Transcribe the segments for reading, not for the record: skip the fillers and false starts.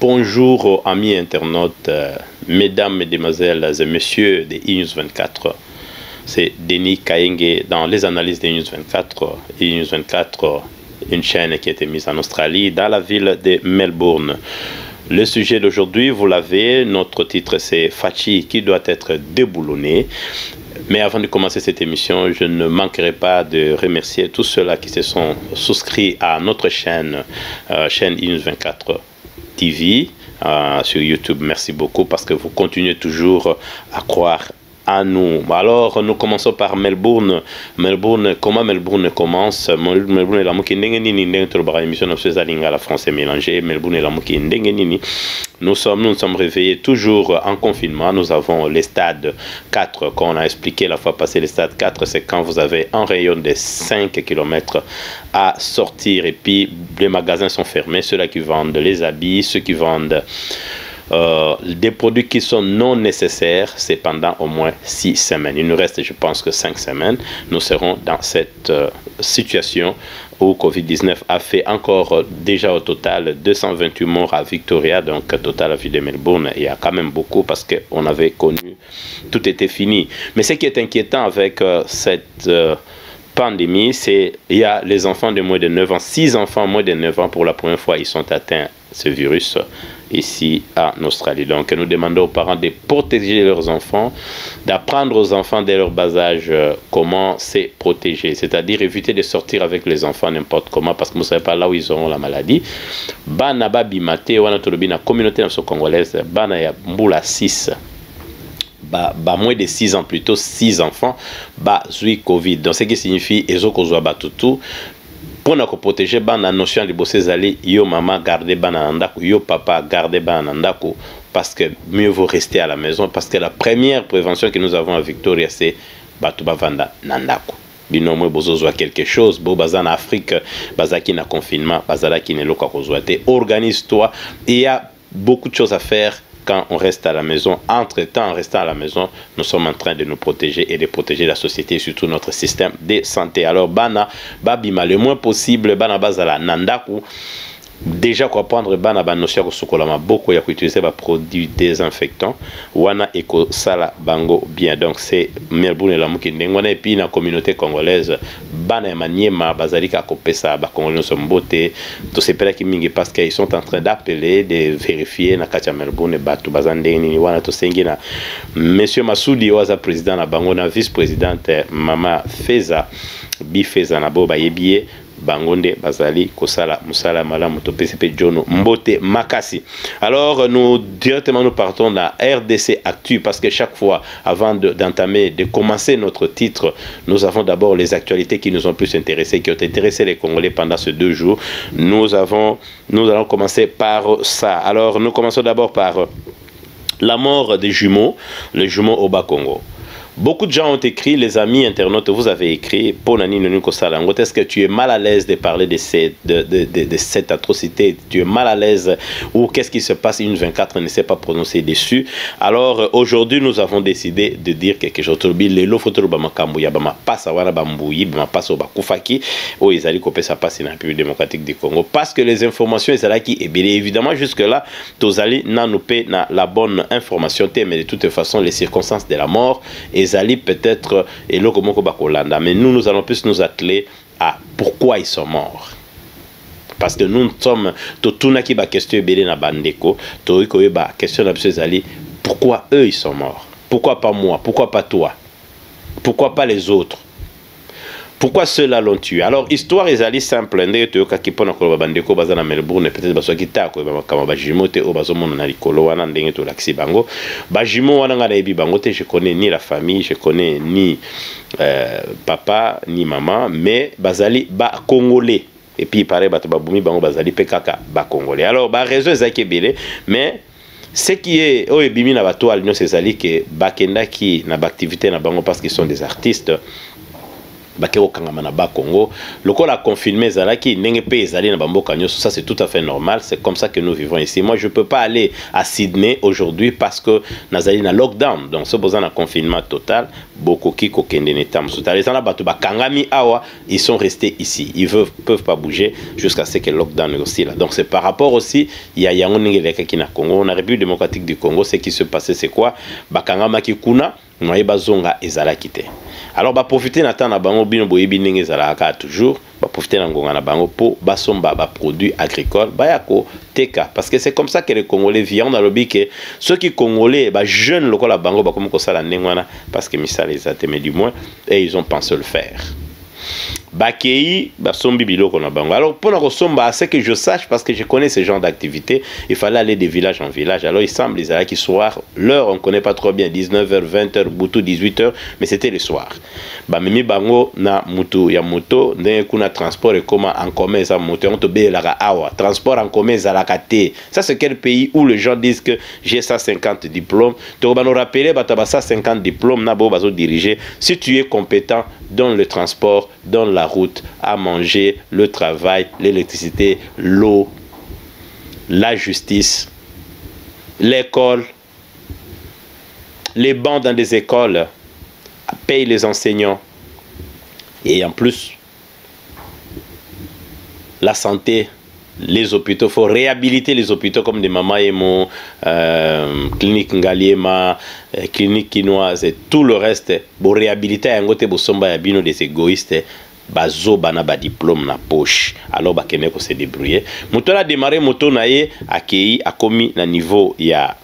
Bonjour amis internautes, mesdames, mesdemoiselles et messieurs de iNews 24. C'est Denis Kaenge dans les analyses de iNews 24. iNews 24, une chaîne qui a été mise en Australie, dans la ville de Melbourne. Le sujet d'aujourd'hui, vous l'avez, notre titre c'est Fachi qui doit être déboulonné. Mais avant de commencer cette émission, je ne manquerai pas de remercier tous ceux-là qui se sont souscrits à notre chaîne, chaîne iNews 24 TV sur YouTube. Merci beaucoup parce que vous continuez toujours à croire à nous. Alors, nous commençons par Melbourne. Melbourne, comment Melbourne commence? Melbourne est la mouki ndengenini ndengetolobara émission à la français mélangé. Melbourne est la mouki ndengenini. Nous sommes réveillés toujours en confinement. Nous avons les stades 4, comme on a expliqué la fois passée. Les stades 4, c'est quand vous avez un rayon de 5 km à sortir et puis les magasins sont fermés. Ceux-là qui vendent les habits, ceux qui vendent des produits qui sont non nécessaires, c'est pendant au moins 6 semaines. Il nous reste, je pense, que 5 semaines. Nous serons dans cette situation où Covid-19 a fait encore déjà au total 228 morts à Victoria, donc total à ville de Melbourne. Il y a quand même beaucoup parce qu'on avait connu, tout était fini. Mais ce qui est inquiétant avec cette pandémie, c'est il y a les enfants de moins de 9 ans, 6 enfants moins de 9 ans pour la première fois, ils sont atteints ce virus ici en Australie. Donc nous demandons aux parents de protéger leurs enfants, d'apprendre aux enfants dès leur bas âge comment se protéger, c'est-à-dire éviter de sortir avec les enfants n'importe comment parce que vous ne savez pas là où ils auront la maladie. Bana babimate wana tolobi na communauté congolaise bana ya mbula 6 moins de 6 ans plutôt 6 enfants zui Covid. Donc ce qui signifie ezokozwa batutu pour nous protéger, la notion de bosser aller, yo maman garder bana ndako, yo papa garder bana ndako, parce que mieux vaut rester à la maison, parce que la première prévention que nous avons à Victoria, c'est batuba vanda nandako. Binomo bozozoa quelque chose, bo bazan Afrique, bazaki na confinement, bazala qui ne loka kozoate. Organise-toi, il y a beaucoup de choses à faire. Quand on reste à la maison, entre-temps, en restant à la maison, nous sommes en train de nous protéger et de protéger la société et surtout notre système de santé. Alors, bana, babima, le moins possible, bana bazala, nandaku, déjà quoi prendre bana banosia ko sokolama beaucoup ya utiliser ba produits désinfectants wana eko sala bango bien. Donc c'est Melbourne la muki ndengwana et puis na communauté congolaise bana ya maniema bazalika ko pesa ba congolais sombote to sepela ki mingi parce qu'ils sont en train d'appeler de vérifier na kacha Melbourne batu bazandeni wana to sengina monsieur Masudi waza président na bango na vice-présidente mama Feza Bifeza na boba yebie bangonde bazali kosala musala malamu to PCP Jono Mbote Makasi. Alors nous directement nous partons dans RDC Actu parce que chaque fois avant d'entamer de commencer notre titre, nous avons d'abord les actualités qui nous ont plus intéressés, qui ont intéressé les Congolais pendant ces 2 jours. Nous allons commencer par ça. Alors nous commençons d'abord par la mort des jumeaux, les jumeaux au Bas-Congo. Beaucoup de gens ont écrit, les amis internautes, vous avez écrit, Ponani Noniko Salango, est-ce que tu es mal à l'aise de parler de cette atrocité? Tu es mal à l'aise ou qu'est-ce qui se passe? Une 24 ne sait pas prononcer dessus. Alors aujourd'hui, nous avons décidé de dire quelque chose. Les lots photos bama kambuya bama passa wana bambouyi bama passa bakufaki o ezali kopé ça passe dans la République démocratique du Congo parce que les informations ezala qui et bien évidemment jusque là tozali nanoupe na la bonne information mais de toute façon les circonstances de la mort ezali peut-être et lokomoko bakolanda, mais nous allons plus nous atteler à pourquoi ils sont morts. Parce que nous sommes totuna ki ba question belé na bandeko, to iko ba question na ezali pourquoi eux ils sont morts? Pourquoi pas moi? Pourquoi pas toi? Pourquoi pas les autres? Pourquoi ceux-là l'ont tué? Alors, histoire est simple. Ndenge toyoka kipona ko bandeko bazana Melbourne peut-être baso kita ko kama bajimo te o bazo mona na likolo wana ndenge to laksi bango. Bajimo wana ngana ebi bango te, je connais ni la famille, je connais ni papa ni maman, mais bazali ba congolais. Et puis pareil bato babumi bango bazali pe kaka ba congolais. Alors, ba raison ezaki belé, mais ce qui est oh ebimi na bato alino c'est zali que bakenda ki na activité na bango parce qu'ils sont des artistes. bakero kangama na ba Congo lokola confirmé zalaki ndenge pe ezali na bamboka nyoso, ça c'est tout à fait normal, c'est comme ça que nous vivons ici. Moi je peux pas aller à Sydney aujourd'hui parce que nazali na lockdown, donc ce besoin de confinement total beaucoup qui kokende netam sotale sana batu bakangami awa, ils sont restés ici, ils peuvent pas bouger jusqu'à ce que le lockdown aussi là. Donc c'est par rapport aussi il y a yango ndenge qui na Congo, na République démocratique du Congo, ce qui se passait c'est quoi, bakangama ki kuna noye bazonga ezalaki te. Alors ba profiter na temps na bango bino boyebi ndenge ezalaka toujours, ba profiter na ngonga na bango po basomba ba produits agricoles bayako teka, parce que c'est comme ça que les Congolais vivent. On a lobby que ceux qui Congolais ba jeunes lokola bango ba comme ko sala ndengwana parce que misala les a mais du moins et ils ont pensé le faire. Bakei basombi biloko na bango. Alors pour na somba, c'est que je sache, parce que je connais ce genre d'activité, il fallait aller de village en village. Alors il semble les allaient qui soir, l'heure on connaît pas trop bien, 19h, 20h, Boutou 18h, mais c'était le soir. Ba mimi bango na mutu ya moto, ndenge kuna transport et comment en commun ça moto on te be la awa, transport en commun za la kate. Ça c'est quel pays où les gens disent que j'ai 150 diplômes, to ba no rappeler ba tabasa 50 diplômes na bo bazo diriger. Si tu es compétent dans le transport, dans la route, à manger, le travail, l'électricité, l'eau, la justice, l'école, les bancs dans des écoles, paye les enseignants, et en plus, la santé, les hôpitaux, il faut réhabiliter les hôpitaux comme des Mama Emo, clinique Ngaliema, clinique quinoise et tout le reste. Pour réhabiliter un côté bosomba ya bino des égoïstes, bazo bana ba diplôme na poche. Alors ba kene ko se débrouiller. Moto la démarré moto na ye akei akomi na niveau ya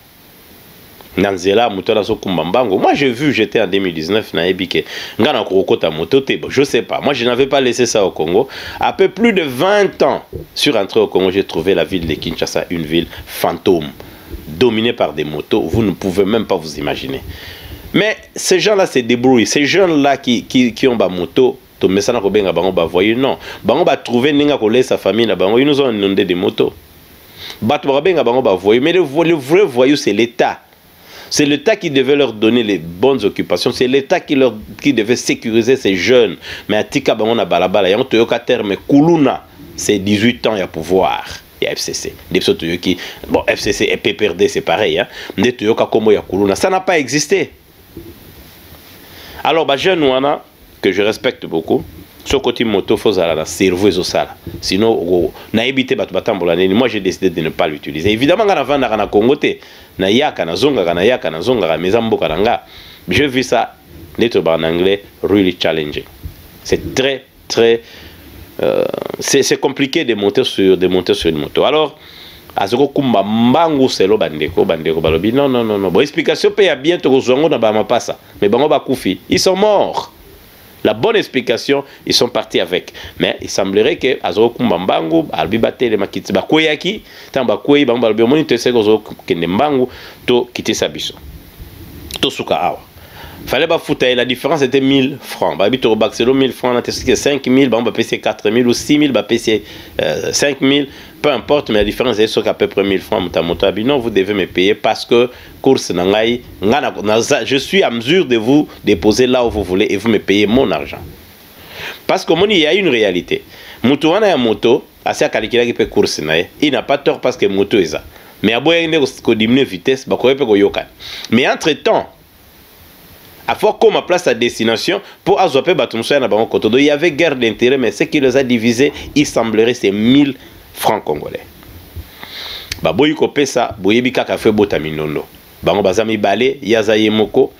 Nanzela moto la so kumbambango. Moi j'ai vu, j'étais en 2019 na ebike ngana kokota moto te, je sais pas. Moi je n'avais pas laissé ça au Congo. Après plus de 20 ans sur entrée au Congo, j'ai trouvé la ville de Kinshasa une ville fantôme dominée par des motos, vous ne pouvez même pas vous imaginer. Mais ces gens là se débrouillent, ces jeunes là qui ont ba moto to mesana ko benga bango ba voyer, non bango ba trouver ninga ko laisser sa famille na bango, ils nous ont inondé des motos. Ba to benga bango ba voyer, mais le vrai voyou c'est l'État. C'est l'État qui devait leur donner les bonnes occupations. C'est l'État qui devait sécuriser ces jeunes. Mais à Tika bango na balabala, yon toyoka terme Kuluna, c'est 18 ans il y a pouvoir. Il y a FCC. Bon, FCC et PPRD c'est pareil. Hein? Ça n'a pas existé. Alors, bah, jeune wana que je respecte beaucoup, ce côté moto, il faut la cerveau et ça. Sinon, moi j'ai décidé de ne pas l'utiliser. Évidemment, quand on a Congo, j'ai vu ça, en anglais, really challenging. C'est très, très. C'est compliqué de monter sur une moto. Alors, azoko kumba mbangu selo bandeko balobi non. Bon, explication paye bien to zongo na ba mapasa. Mais bango ba kufi, ils sont morts. La bonne explication, ils sont partis avec. Mais il semblerait que azoko kumba mbangu albi batele makiti ba koyaki, tamba koyi bango balobi moni te seko zo kende mbangu to kitisa biso. To suka awa. Fallait pas foutre, la différence était 1000 francs. Bah, habite au Baxelo 1000 francs, on a testé 5000, bah, on va payer 4000 ou 6000, bah, payer 5000, peu importe, mais la différence est sur à peu près 1000 francs. Non, vous devez me payer parce que course nangai, je suis à mesure de vous déposer là où vous voulez et vous me payez mon argent. Parce que il y a une réalité. Moutouana ya moto, assez à calculer qui peut course nae, il n'a pas tort parce que moto est ça. Mais à boire une diminuer vitesse, bah, quoi peut yokan. Mais entre temps, à fois comme à place à destination pour azoper batumsoya na bango kotodo, il y avait guerre d'intérêt, mais ce qui les a divisés, il semblerait c'est 1000 francs congolais. Ba boyi ko pesa boyebi kaka fe bota minondo. Bango bazami balé yazaye moko.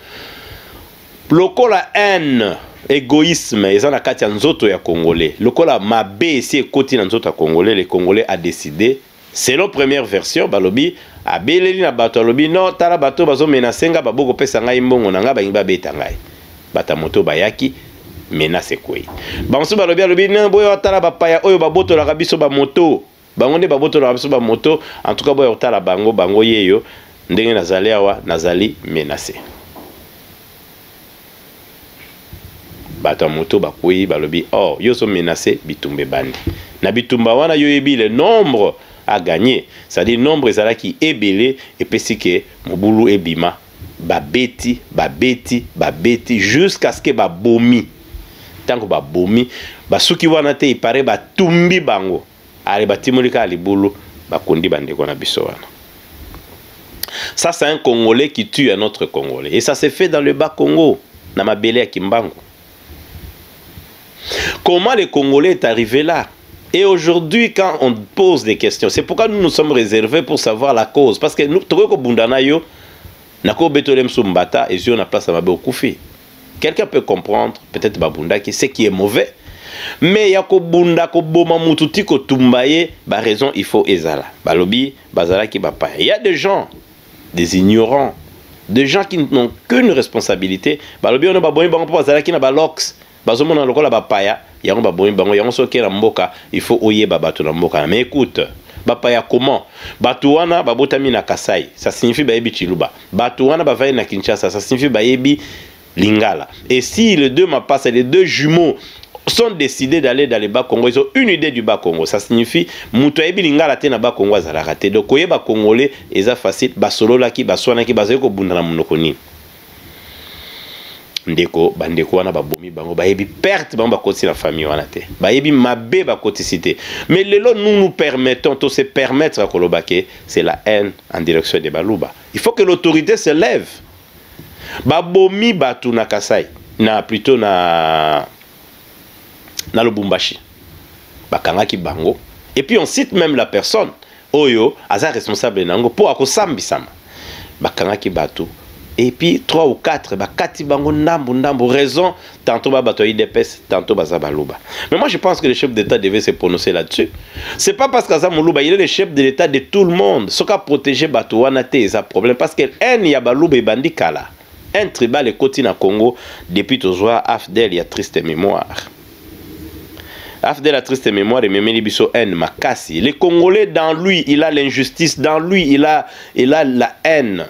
Lokola haine, égoïsme, ils na kati ya nzoto ya congolais. Lokola mabe esi ekoti na nzoto ya congolais, les congolais a décidé, selon première version, balobi abeleli na bato alobi non tala bato bazo menacenga baboko pesa ngai mbongo na nga bangi babeta ngai bata moto bayaki menace kwei banso balobi alobi non boyo tala bapaya oyo babotolaka biso ba moto bango nde babotolaka biso ba moto, en tout cas boyo tala bango yeyo ndenge nazali awa nazali menace. Bata moto bakwei balobi oh yo so menace bitumbe bandi na bitumba wana yo yebi le nombre à gagner, c'est-à-dire nombre ezala qui est belé et puis si que mobulu ebima babeti jusqu'à ce que babomi tango ba bomi ba suki wana te ipare ba tumbi bango ale batimolika libulu ba kondi bandeko na biso wana. Ça c'est un Congolais qui tue un autre Congolais et ça s'est fait dans le bas Congo na mabele ya Kimbangu. Comment le Congolais est arrivé là? Et aujourd'hui, quand on pose des questions, c'est pourquoi nous nous sommes réservés pour savoir la cause. Parce que nous, quelqu'un peut comprendre, peut-être Babunda, qui sait qui est mauvais, mais il y a raison, il faut ezala. Balobi, bazala ki bapa. Il y a des gens, des ignorants, des gens qui n'ont qu'une responsabilité. Balobi, on a baboyi bango bazala ki na balox. Bazomona lokola bapaya, yango baboyi bango, yango soki na mboka, il faut oye babatu na mboka. Mais écoute, bapaya comment? Batuana babotami na Kasai, ça signifie bayebi Chiluba. Batuana bavaye na Kinshasa, ça signifie bayebi Lingala. Et si les deux mapas, les deux jumeaux sont décidés d'aller dans les Bas-Congo, ils ont une idée du Bas-Congo. Ça signifie Moutouayebi Lingala te na Bas-Congo azalakate. Donc oye Bas-Congolais, eza facile, basolo laki, baswana ki, bazeko bundana munokoni. Ndeko bandeko wana babomi bango bayebi perte bango bakoti la famille wana te bayebi mabe bakoti cité. Mais lelo nous permettons de se permettre à kolobake, c'est la haine en direction de Baluba. Il faut que l'autorité se lève. Babomi batu na Kasai na plutôt na Lubumbashi bakangaki bango et puis on cite même la personne oyo aza responsable nango pour akosambisama bakangaki batu. Et puis 3 ou 4, bakati bango ndambu raison, tantôt bato IDPS, tantôt bazabaluba. Mais moi je pense que le chef d'État devait se prononcer là-dessus. C'est pas parce qu'Aza Moulouba, il est le chef de l'État de tout le monde. Ce qu'a protégé bato wana te, c'est un problème. Parce que un yabalouba et bandikala. Un tribal est côté na Congo, depuis toujours, Afdel, il y a triste mémoire. Afdel a triste mémoire et Memeli Bisso haine makasi. Les Congolais, dans lui, il a l'injustice, dans lui, il a la haine.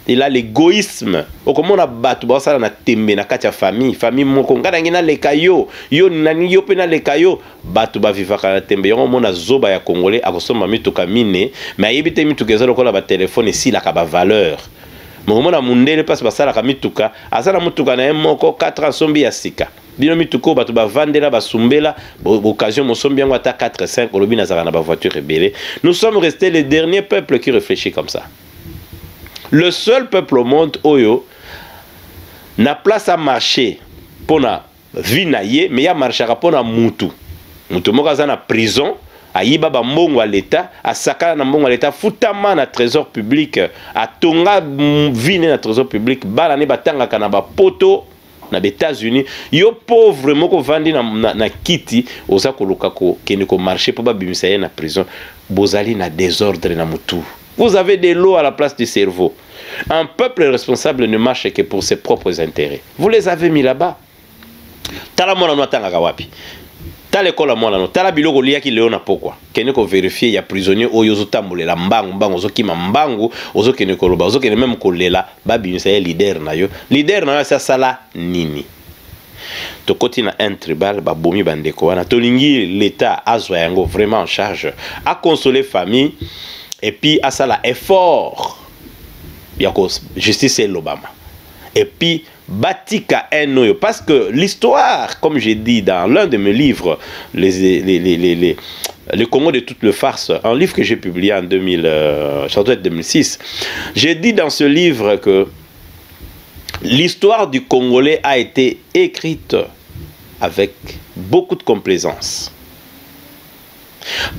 Il a l'égoïsme. Au comment on a battu ça na tembe na katia famille moko ngana ngina le kayo yo nani yo pena le kayo batu ba vivaka na tembe yo mona zoba ya Congolais akosoma mituka mine mais ayebite mituka ezalo kola ba téléphone si la ka ba valeur mona mundele passe ba sala ka mituka azala mutuka na moko 4 ans sombi ya sika bino mituko batu ba vandela ba sumbela occasion mo sombi yango ata 4 5 olobi na zaka na ba voiture rebelle. Nous sommes restés les derniers peuples qui réfléchissent comme ça. Le seul peuple au monde, Oyo, n'a place à marcher pour la vie, mais il y a marché pour la moutou. Moutou mokaza na prison, a yiba ba mbongo à l'État, a sakana na mbongo à l'État, futama na trésor public, a tonga vine na trésor public, balane batanga kana ba poto na États-Unis. Yo pauvre moko vandi na kiti, oza koluka ko kene ko marché pour ba bimisa na prison, bozali na désordre na moutou. Vous avez des lots à la place du cerveau. Un peuple responsable ne marche que pour ses propres intérêts. Vous les avez mis là-bas. Tala mona no tanga wapi. Tala l'école mona no. Tala biloko liaki leona pourquoi. Kene ko vérifier ya prisonnier oyo zo tambolela mbangu ozo kima mbangu ozo kene ko loba ozo kene même ko lela ba binisa leader na yo. Leader na yo sa sala nini. To koti na un tribal ba bomi bandeko wana tolingi l'état azwa yango vraiment en charge à consoler famille. Et puis, à ça, l'effort, il y a justice et l'Obama. Et puis, Batika Enoyo. Parce que l'histoire, comme j'ai dit dans l'un de mes livres, le Congo de toutes les farces, un livre que j'ai publié en 2006, j'ai dit dans ce livre que l'histoire du Congolais a été écrite avec beaucoup de complaisance.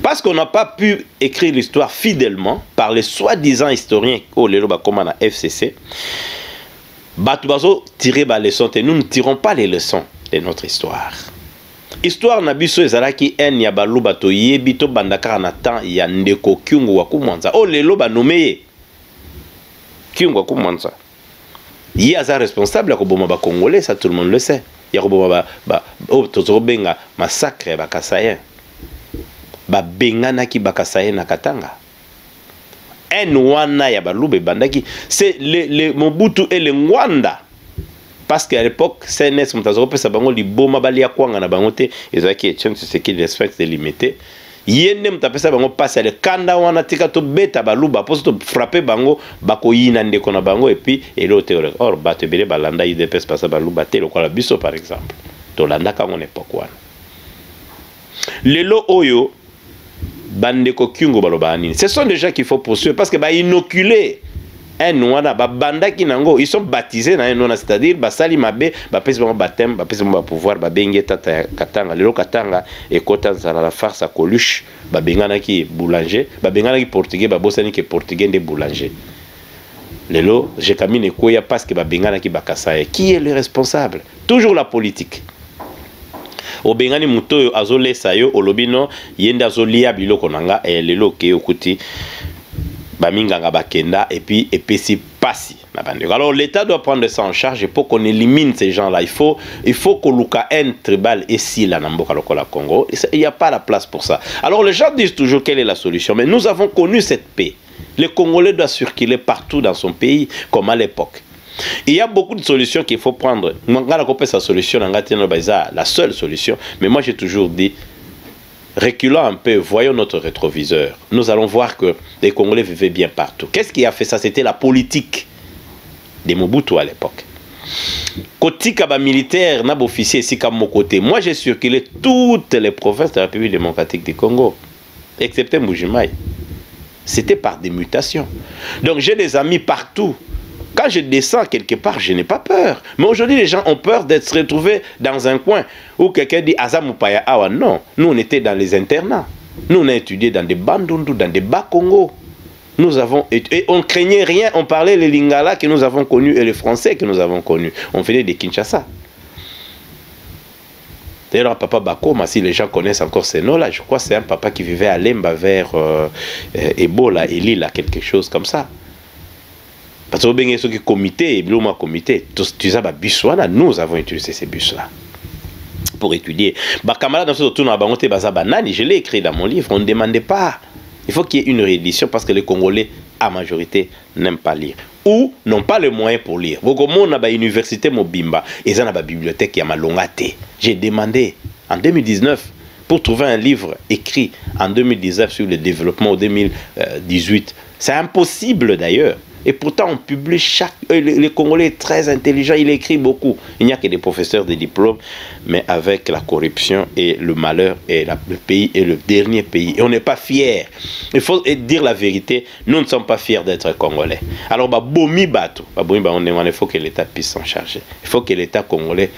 Parce qu'on n'a pas pu écrire l'histoire fidèlement par les soi-disant historiens au Leloba comme à FCC, Batubazo tirer les leçons et nous ne tirons pas les leçons de notre histoire. Histoire nabiso ezalaki en ya baluba to yebi to bandaka na temps ya ndeko Kyungu wa Kumwanza. Oh Leloba nommé Kyungu wa Kumwanza. Il est responsable à Koboma ba Congolais, ça tout le monde le sait. Il y a Koboma ba tozobenga massacre ba Kasayen. Ba bengana ki bakasaye na Katanga. En wana ya balube bandaki. C'est le Mobutu et le Rwanda. Parce qu'à l'époque, CNS Moutazope Sabango li boma balia kwanga na bangote. Ils ont qui c'est ce qui respecte les limités. Yende mtapesa bango passe le kanda wana tika to beta baluba pour to frapper bango bako yina ndeko na bango et puis et l'autre or batebele balanda idepes passa baluba te le kola biso par exemple. tolandaka mon époque wana lelo oyo bandeko kyungo baloba nini. Ce sont des gens qu'il faut poursuivre parce que ba inoculer un wana ba bandaki nango, ils sont baptisés na nona, c'est-à-dire ba sali mabe ba pesi ba baptême ba pesi ba pouvoir ba bengi tata katanga lelo katanga et kota za la farce à Coluche ba bengana ki boulanger ba bengana ki portugais ba bosani ki portugais de boulanger lelo j'ai camine koya parce que ba bengana ki bakasaye. Qui est le responsable? Toujours la politique. Obengani muto azole sayo olobino yenda azolia biloko nanga e lelo ke okuti baminganga bakenda et puis epesi pasi na bande. Alors l'État doit prendre ça en charge pour qu'on élimine ces gens-là. Il faut que Luka N tribal ici là Namboka lokola Congo. Il n'y a pas la place pour ça. Alors les gens disent toujours quelle est la solution, mais nous avons connu cette paix. Les Congolais doivent circuler partout dans son pays comme à l'époque. Il y a beaucoup de solutions qu'il faut prendre. Sa solution, la seule solution. Mais moi j'ai toujours dit, reculons un peu, voyons notre rétroviseur. Nous allons voir que les Congolais vivaient bien partout. Qu'est-ce qui a fait ça? C'était la politique de Mobutu à l'époque. Côté militaire, n'a officier ici comme mon côté. Moi j'ai circulé toutes les provinces de la République démocratique du Congo, excepté Mbujimaï. C'était par des mutations. Donc j'ai des amis partout. Quand je descends quelque part, je n'ai pas peur. Mais aujourd'hui, les gens ont peur d'être retrouvés dans un coin où quelqu'un dit Azamupaya Awa. Non, nous on était dans les internats. Nous on a étudié dans des Bandundu, dans des Bas-Congo. Nous avons et on craignait rien. On parlait les Lingala que nous avons connus et les Français que nous avons connus. On venait de Kinshasa. D'ailleurs, papa Bakoma, si les gens connaissent encore ces noms-là, je crois que c'est un papa qui vivait à Lemba vers Ebola, Elila, quelque chose comme ça. Parce que le comité, nous avons utilisé ces bus-là pour étudier. Je l'ai écrit dans mon livre, on ne demandait pas. Il faut qu'il y ait une réédition parce que les Congolais, à majorité, n'aiment pas lire. Ou n'ont pas les moyens pour lire. On a une université Mobimba, et on a une bibliothèque qui a malongate. J'ai demandé en 2019 pour trouver un livre écrit en 2019 sur le développement en 2018. C'est impossible d'ailleurs. Et pourtant, on publie les Congolais très intelligents, il écrit beaucoup. Il n'y a que des professeurs de diplôme, mais avec la corruption et le malheur, et le pays est le dernier pays. Et on n'est pas fiers. Il faut dire la vérité, nous ne sommes pas fiers d'être Congolais. Alors, il faut que l'État puisse s'en charger. Il faut que l'État congolais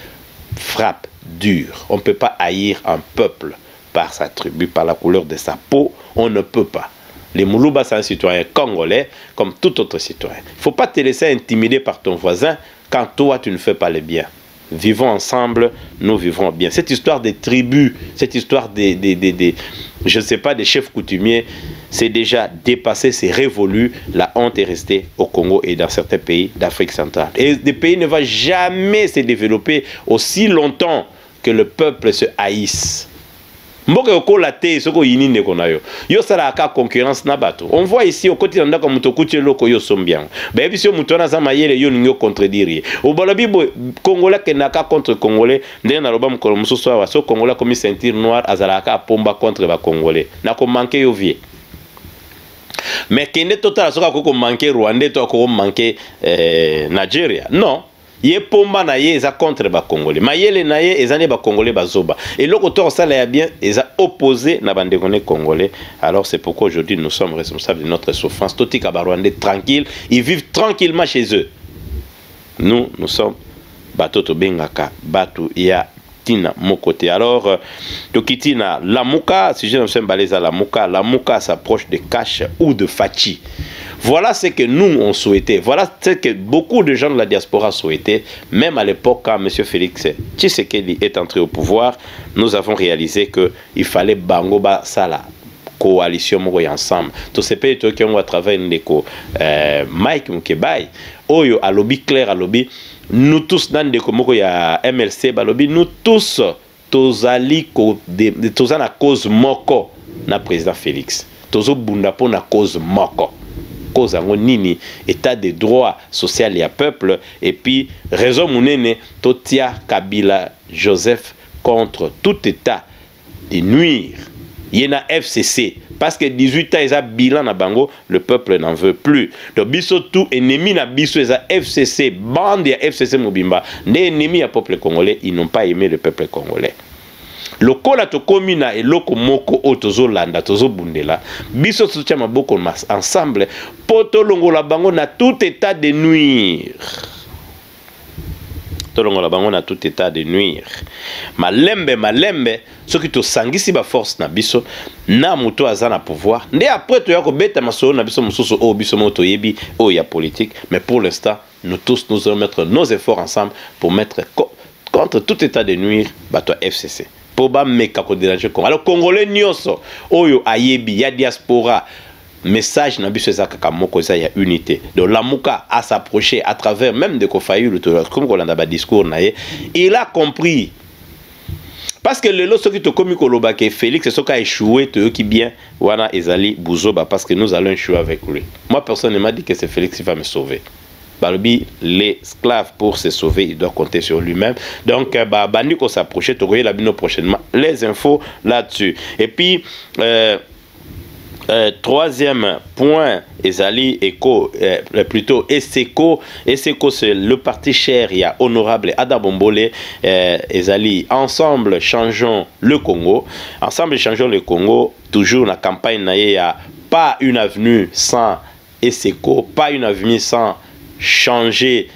frappe dur. On ne peut pas haïr un peuple par sa tribu, par la couleur de sa peau. On ne peut pas. Les Moulouba, c'est un citoyen congolais comme tout autre citoyen. Il ne faut pas te laisser intimider par ton voisin quand toi, tu ne fais pas le bien. Vivons ensemble, nous vivrons bien. Cette histoire des tribus, cette histoire je ne sais pas, des chefs coutumiers, c'est déjà dépassé, c'est révolu. La honte est restée au Congo et dans certains pays d'Afrique centrale. Et des pays ne vont jamais se développer aussi longtemps que le peuple se haïsse. Concurrence on voit ici au côté de comme Mutokuche loko yo sombian. Ben bisio mutona za mayele yo ningo contredire. Au balabi Congolais que naka contre Congolais, ndé na loba mukolo mususu wa so Congolais comme ceinture noire azalaka pomba contre ba Congolais. Na ko manquer yo vie. Mais kende total soka ko manquer Rwanda to ko manquer Nigeria. Non. Ye pomba na ye eza contre ba Congolais. Mayele na ye ezane ba Congolais bazoba. Et l'autre auteur ça là bien eza opposé na bandekone Congolais. Alors c'est pourquoi aujourd'hui nous sommes responsables de notre souffrance. Toti Kabarwandais tranquille, ils vivent tranquillement chez eux. Nous sommes batoto bengaka, batu ya tina mokote. Alors tokitina Lamuka, si je ne sais pas Lamuka s'approche de Cache ou de Fachi. Voilà ce que nous on souhaitait. Voilà ce que beaucoup de gens de la diaspora souhaitaient. Même à l'époque, quand M. Félix Tshisekedi est entré au pouvoir, nous avons réalisé qu'il fallait Bangoba Sala, coalition Mogoy ensemble. Tous ces pays qui ont travaillé Mike Mukebai, Oyo, à lobby clair, à lobby, nous tous dans des Mogoy à MLC, lobby, nous tous, Tozali, Tozan à cause Moko, na président Félix. Tozo Bundapo na cause Moko. Nini, état de droit social et à peuple, et puis raison mounene Totia Kabila Joseph contre tout état de nuire. Yena FCC parce que 18 ans, ils ont bilan na bango, le peuple n'en veut plus. Donc, biso tout ennemi na biso, ils ont FCC, bande ya FCC Mobimba, les ennemis à peuple congolais, ils n'ont pas aimé le peuple congolais. Lokola to komina et loko moko otozo landa tozo bundela biso soutien maboko ensemble poto longola bango na tout état de nuire. Tolongola bango na tout état de nuire. Malembe ce qui to sangisi ba force na biso na muto aza na pouvoir. Ndé après to yako beta masolo na biso mususu o biso moto yebi o ya politique, mais pour l'instant nous tous nous allons mettre nos efforts ensemble pour mettre contre tout état de nuire bato FCC. Pour ba meka ko déranger Congo. Alors Congolais nyonso oyo ayebi ya diaspora message na biso ezaka kamoko za ya unité. Donc Lamuka a s'approché à travers même de Kofayu comme Kolanda ba discours na ye, il a compris. Parce que le lot ce qui te commis koloba que Félix ce qui a échoué te qui bien wana ezali Buzoba parce que nous allons échouer avec lui. Moi personnellement dit que c'est Félix qui va me sauver. Balobi, l'esclave pour se sauver, il doit compter sur lui-même. Donc, Bandi qu'on s'approche, tu la bino prochainement les infos là-dessus. Et puis, troisième point, Ezali Eko, plutôt Eseko. Eseko, c'est le parti cher, il y a honorable Ada Bombole, Ezali. Ensemble, changeons le Congo. Ensemble, changeons le Congo. Toujours la campagne, il n'y a pas une avenue sans Eseko, pas une avenue sans changer.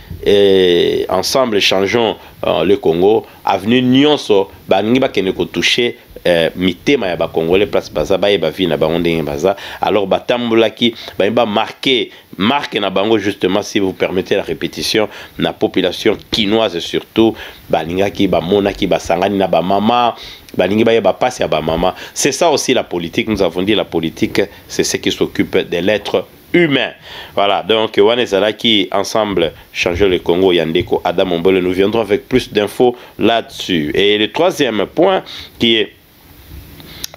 Ensemble, changeons le Congo. Avenue Nyonso, baningi bakene ko toucher mitema ya ba Congolais place baza ba yeba vi na bango ndenge baza. Alors batambulaki ba marquer marque na bango justement, si vous permettez la répétition, na population quinoise surtout baningaki ba monaki ba sangani na ba mama baningi ba yeba passe ya ba mama. C'est ça aussi la politique. Nous avons dit la politique, c'est ce qui s'occupe de l'être humain. Voilà, donc Wanezala qui ensemble changer le Congo, Yandeko, Adam Mombole, nous viendrons avec plus d'infos là-dessus. Et le troisième point qui est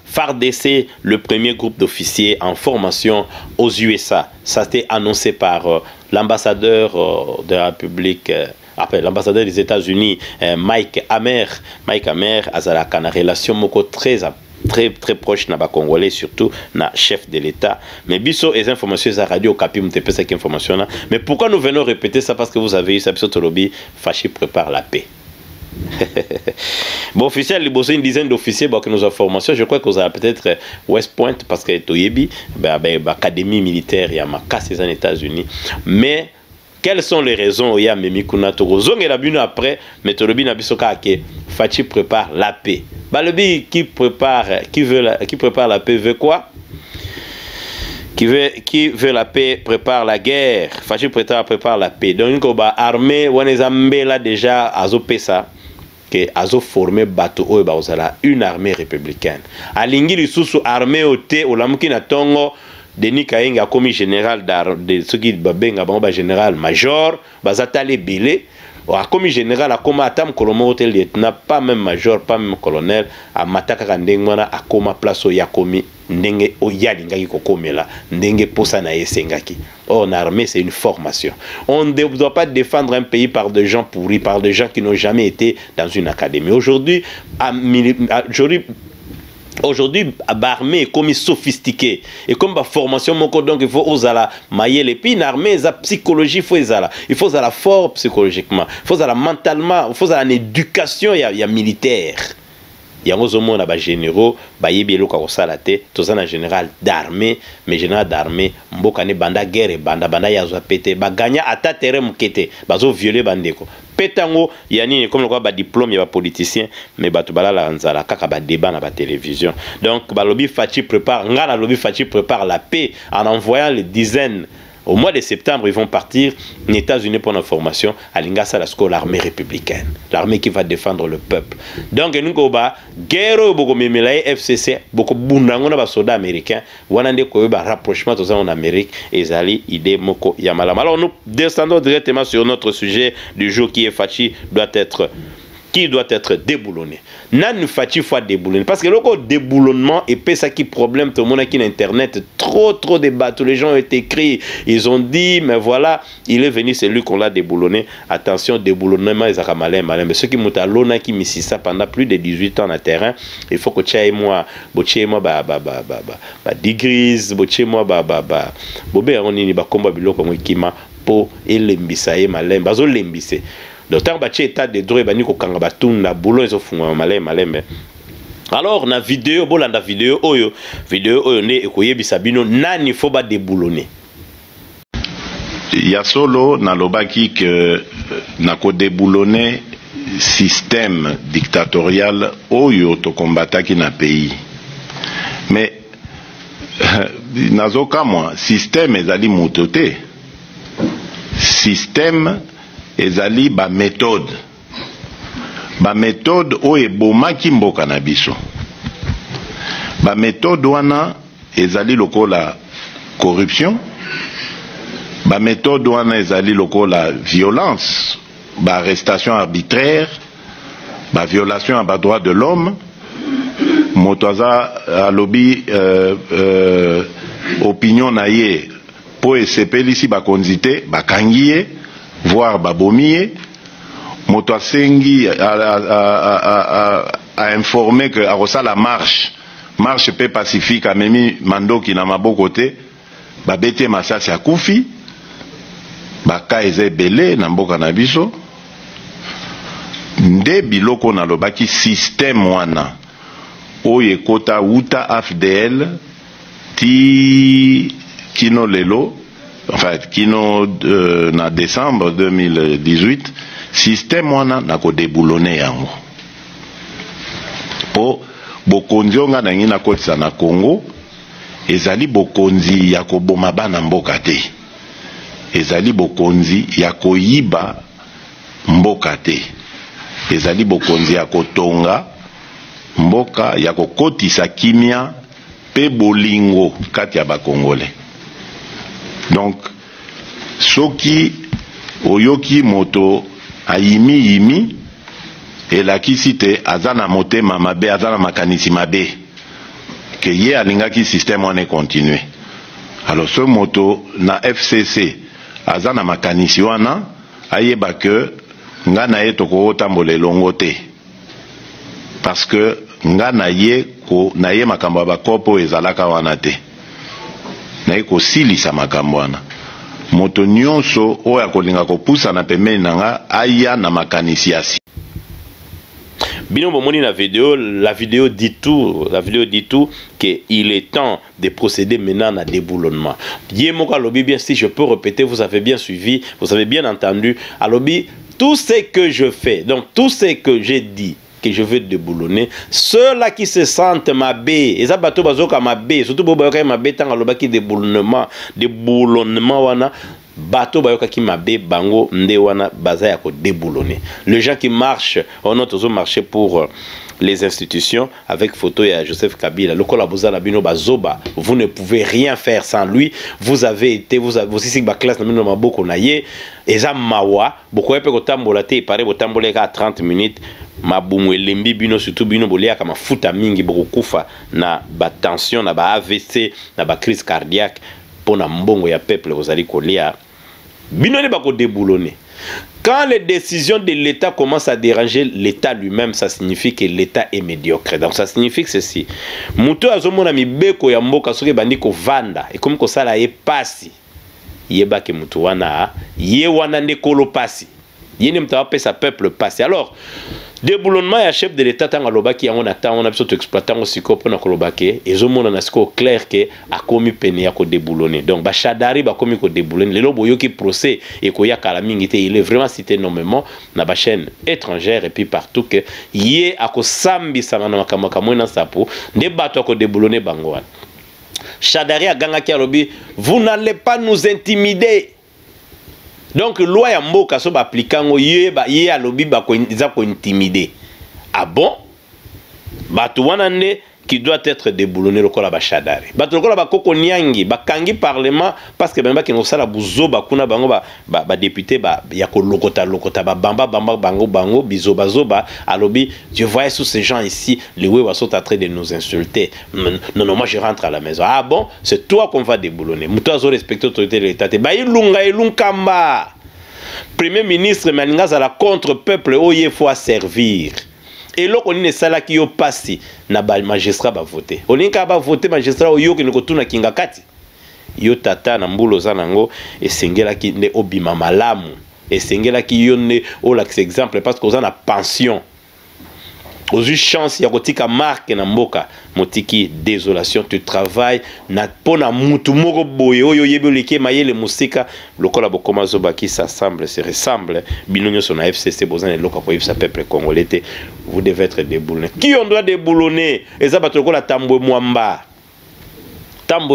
FARDC, le premier groupe d'officiers en formation aux USA. Ça a été annoncé par l'ambassadeur de la République, après l'ambassadeur des États-Unis, Mike Hammer. Mike Hammer a une relation moko très proche na ba Congolais, surtout na chef de l'État. Mais biso les informations à radio Kapi mtepe cette information là. Mais pourquoi nous venons répéter ça? Parce que vous avez eu ça biso tolobi Fachi prépare la paix. Bon, officiel, il y a une dizaine d'officiers qui nous ont formation. Je crois que vous avez peut-être West Point parce que Toyebi, l'académie militaire, il y a ma casse aux États-Unis. Mais quelles sont les raisons? Il y a Memikuna Torozong et la bune après, mais Tolobi Nabisoka que Fachi prépare la paix. Balobi qui prépare la paix veut quoi? Qui veut la paix prépare la guerre. Fachi prépare la paix. Donc, une armée, on est là déjà à Zopesa. Que azo formé bateau o bazala une armée républicaine. Alingi lisusu armée ote olamuki na tongo Denis Kayenga commis général de ce qui babenga ba général major bazatale belé a commis général a koma atam kolomo hotel lieutenant pas même major pas même colonel a mataka kandengwana a koma place ya komi ndenge o yalingaki kokomela ndenge posa na esengaki. En armée, c'est une formation. On ne doit pas défendre un pays par des gens pourris, par des gens qui n'ont jamais été dans une académie. Aujourd'hui, l'armée est comme sophistiquée et comme la formation, donc il faut oser la mailler les pays. L'armée, la psychologie, il faut la fort psychologiquement, il faut la mentalement, il faut la éducation, il y a militaire. Il y a des généraux, il y a un général d'armée, mais général d'armée, mbokane banda guerre banda yazo pété, gagna ata terrain mukete, bazo violer bandeko. Pétango, il y a comme le diplôme, il y a politicien, mais batubala la nzala kaka ba débat na ba télévision. Donc balobi Fachi prépare, ngana lobi Fachi prépare la paix en envoyant les dizaines. Au mois de septembre, ils vont partir aux États-Unis pour la formation à l'Ingasa, l'armée républicaine, l'armée qui va défendre le peuple. Donc, nous avons guerre beaucoup memelaye FCC, beaucoup bundango na soldats américains, wanande ko ba rapprochement en Amérique et zali idée moko yamala. Alors nous descendons directement sur notre sujet du jour qui est Fachi doit être qui doit être déboulonné. Nan fati fois déboulonné. Parce que le déboulonnement et puis ça qui problème, tout le monde qui internet, trop de débats, tous les gens ont écrit, ils ont dit, mais voilà, il est venu, c'est lui qu'on l'a déboulonné. Attention, déboulonnement, ils ont malin. Mais ceux qui m'ont allé, qui m'ont ça pendant plus de 18 ans dans le terrain, il faut que tu aies moi, digris, moi, bobé, on y va combat bilo comme kima, po, et l'embissaye, malin, bazo l'embissé. Donc, tant que état de droit, il y a un boulot, ils ont malin. Alors, na vidéo, bolanda vidéo, ne ekoye bisabino, nani faut ba déboulonner. Il y a solo na lobaki que na ko déboulonner système dictatorial oyo to combataki na pays. Mais nazoka moi système ezali motote. Système ezali ba méthode oyo ebomaki mboka na biso. Ba méthode wana ezali lokola corruption, ba méthode wana ezali lokola violence, ba arrestation arbitraire, ba violation à droit de l'homme, moto aza alobi opinion na ye po esepelisi bakonzi te bakangi ye voire babomi ye, moto asengi a informé que akosala marche pe pacifique amemi mandoki na maboko te babete masasi akufi baka eza ebele na mboka na biso. Nde biloko nalobaki système wana oyo ekota uta AFDL ti kino lelo, enfin kino na décembre 2018, système wana na ko déboulonner yango po bokonzi onga na ngina kotisa na Congo ezali bokonzi ya koboma bana mboka te, ezali bokonzi ya koyiba mboka te, ezali bokonzi ya kotonga mboka, ya kokotisa kimia pe bolingo kati ya bakongole. Donc soki oyoki moto ayimi elakisi te azana motema mabe, azana makanisi mabe ke ye alingaki système wana continue. Alors ce moto na FCC azana makanisi wana ayeba ke nga na ye toko otambola elongo te, parce que nga na ye makambo ya bakopo ezalaka wana te, na ye kosilisa makambo wana. Moto nyonso oyo akolinga kopusa na pembeni na nga aya na makanisi ya si. Bino bomoni la vidéo dit tout qu'il est temps de procéder maintenant à déboulonnement. Yémoka lobi bien, si je peux répéter, vous avez bien suivi, vous avez bien entendu. Alobi, tout ce que je fais, donc tout ce que j'ai dit, que je veux déboulonner, ceux-là qui se sentent mabé, et ça bateau bazoka mabé, surtout boboka mabé tant aloba qui déboulonnement wana. Bateau bayoka ki mabe bango nde wana baza ya ko déboulonner. Les gens qui marchent, on a toujours marché pour les institutions avec photo ya Joseph Kabila. Lokola bozala bino bazoba, vous ne pouvez rien faire sans lui. Vous avez été, vous aussi ba classe na bino maboko na ye, eza mawa, boko epe ko tambola te pare bo tambola ka 30 minutes. Mabumu elembi bino surtout bino bolia kama futa mingi boko kufa na ba tension na ba AVC na ba crise cardiaque pour na mbongo ya peuple ozali kolia. Bino ne bako déboulonner. Quand les décisions de l'État commencent à déranger l'État lui-même, ça signifie que l'État est médiocre. Donc ça signifie que ceci. Muto azomona mibeko ya mboka soki bandi ko vanda et comme ko sala ye pasi. Yeba ke mutu wana ye wana ne kolo pasi. Ye ne mta pesa peuple pasi. Alors déboulonnement ya chef de l'État tanga lobaki on attend on a besoin d'exploitant aussi ko pona ko lobaki ezomona na siko clair que a komi pene ya ko déboulonner. Donc ba chadari ba komi ko déboulonner lelo boyoki procès et ko ya kala mingi te, il est vraiment cité nommément na ba chaîne étrangère et puis partout que yé a ko sambi sanga na makamaka mwena sapo nde bato ko déboulonner bango. Chadari a ganga ki alobi, vous n'allez pas nous intimider. Donc loi ya mboka so ba applikango ye alobi ba ko intimider. Ah bon? Bato wana nde qui doit être déboulonné lokola ba Shadari. Bato lokola ba Koko Nyangi, ba kangi parlement parce que bamba ki no sala buzoba kuna bango ba député ba ya ko lokota ba bamba bango bizoba zoba alobi je voyais tous ces gens ici les wewa sont en train de nous insulter. Non moi je rentre à la maison. Ah bon, c'est toi qu'on va déboulonner. Muto azo respecter l'autorité de l'État. Ba ilunga ilunkamba. Premier ministre Maninga za la contre peuple oye faut servir. Et là, on est sala qui yo passé na ba magistrat ba voter. On est ka ba voter magistrat oyo ki nokotuna kinga kati. Yo tata na mbulo za nango et sengela ki ne obima malamu. Et sengela ki yo ne o l'axe exemple parce que on a pension. Aux eu chance ya kotika marque na mboka motiki désolation tu travailles na pona mutu moko boye oyo yebeleke mayele musika lokola bokoma zoba qui s'assemble se ressemble binonyo son FCC bozan et loka pour sa peuple congolais vous devez être déboulonné qui on doit déboulonner eza bato lokola Tambwe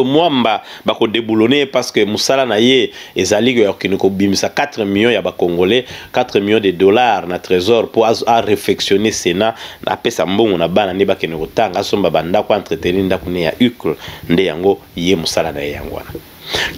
Mwamba bako déboulonné parce que musala na ye ezali ki ko bimisa 4 millions ya ba congolais 4 millions de dollars na trésor pour à réfectionner Sénat na pesa mbongo na bana ne bakene ko tanga somba banda ko entretenir ndako ne ya ukle nde yango ye musala na yangwana.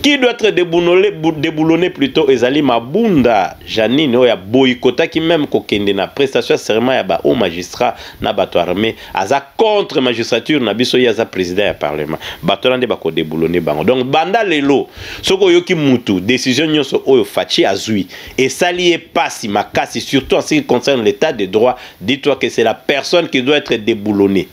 Qui doit être déboulonné plutôt ezali Mabunda Janine oya boycota qui même kokende na prestation serment ya ba au magistrat na bato armé aza contre magistrature na biso ya za président ya parlement bato lande bako déboulonné bango donc banda lelo soko yoki mutu décision nyonso oyo fachi azui et sali pasi makasi surtout en ce qui concerne l'état de droit dis-toi que c'est la personne qui doit être déboulonnée.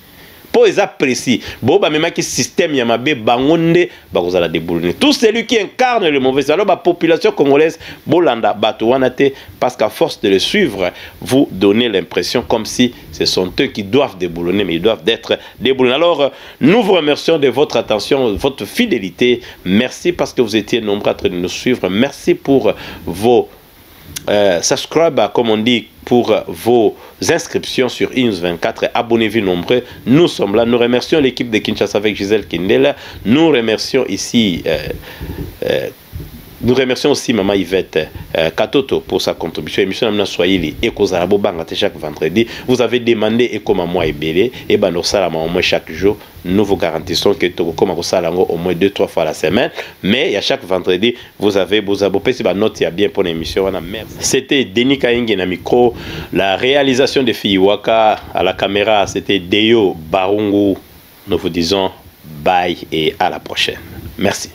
Pour les apprécier, bon, bah, même qui système yamabe bangonde, bah, vous allez déboulonner. Tout celui qui incarne le mauvais, alors, la population congolaise, bolanda, batouanate, parce qu'à force de le suivre, vous donnez l'impression comme si ce sont eux qui doivent déboulonner, mais ils doivent être déboulonnés. Alors, nous vous remercions de votre attention, de votre fidélité. Merci parce que vous étiez nombreux à train de nous suivre. Merci pour vos subscribe, comme on dit, pour vos inscriptions sur iNews24. Abonnez-vous nombreux. Nous sommes là. Nous remercions l'équipe de Kinshasa avec Gisèle Kindela. Nous remercions ici nous remercions aussi Maman Yvette Katoto pour sa contribution. Émission Amna Swahili et Kozarabo Bangate chaque vendredi. Vous avez demandé et comme moi et belé et ben nous salama au moins chaque jour. Nous vous garantissons que tout comme au salango au moins 2-3 fois la semaine. Mais à chaque vendredi vous avez vos abonnés. Si note bien pour l'émission. C'était Denis Kainge na micro. La réalisation de Fiwaka à la caméra c'était Deyo Barungu. Nous vous disons bye et à la prochaine. Merci.